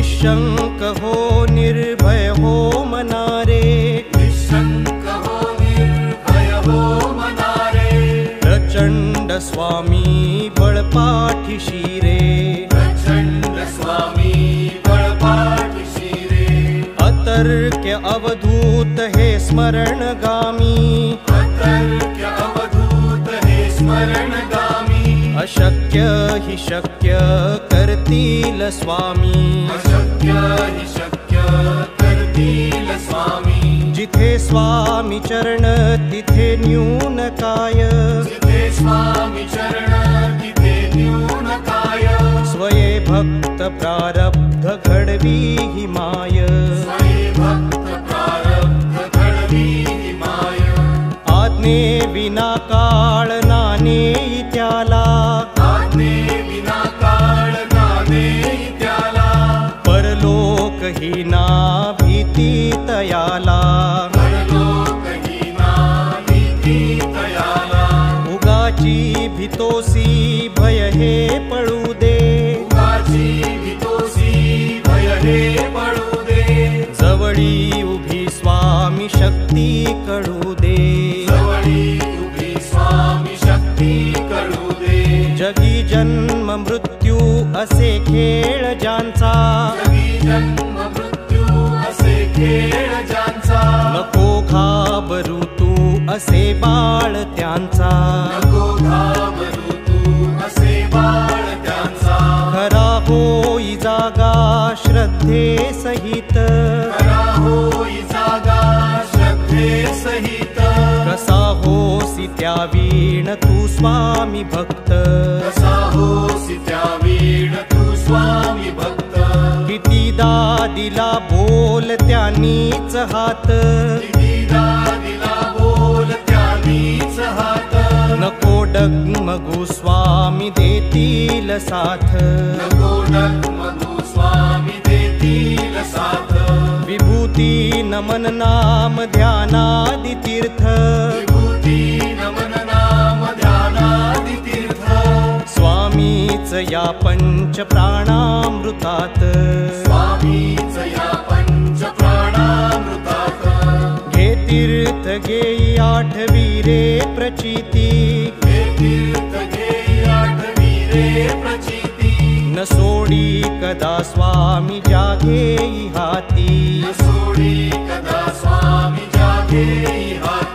निशंक हो निर्भय हो मनारे, निशंक हो निर्भय हो मनारे, प्रचंड स्वामी बळपाठीशी रे, प्रचंड स्वामी बळपाठीशी रे, अतर्क्य अवधूत हे स्मरणगामी, अतर्क्य अवधूत हे स्मरणगामी, अशक्य हि शक्य करतील स्वामी, अशक्य हि शक्य करतील स्वामी, जिथे स्वामी चरण तिथे न्यून काय, जिथे स्वामी चरण तिथे न्यून काय, स्वये भक्त प्रारब्ध घडवी हि माय, स्वये भक्त प्रारब्ध घडवी हि माय, आज्ञे विना काळ नाने त्याला, आज्ञे विना काळ नाने त्याला, परलोक ही ना भीती तयाला, परलोक ही ना भीती तयाला, उगाची भीतोसी भय हे पळू दे, उगाची भीतोसी भय हे पळू दे, जवळी उभी स्वामी शक्ती कळू दे, जवळी उभी स्वामी शक्ती कळू दे, जगी जन्म मृत्यू असे खेळ ज्यांचा, जगी जन्म मृत्यू असे खेळ ज्यांचा, नको घाबरू तू असे बाळ त्यांचा, नको घाबरू तू असे बाळ त्यांचा, खरा होई जागा श्रद्धे सहित, खरा होई जागा श्रद्धे सहित, कसा होसी त्या वीण तू स्वामी भक्त, कसा होसी त्या वीण तू स्वामी भक्त, कितीदा दिला बोल त्यांनीच हात, कितीदा दिला बोल त्यांनीच हात, नको डगमगू स्वामी देतील साथ, नको डगमगू स्वामी देतील साथ, विभूती नमन नाम ध्यानादि तीर्थ, विभूती नमन नाम ध्यानादि तीर्थ, स्वामीच या पंच प्राणामृतात, स्वामीच या पंच प्राणामृतात, घे तीर्थ घेई आठवी रे प्रचिती, हे तीर्थ घेई आठवी रे प्रचिती, न सोडी कदा स्वामी जागेई हाती, न सोडी कदा स्वामी जागेई हाती,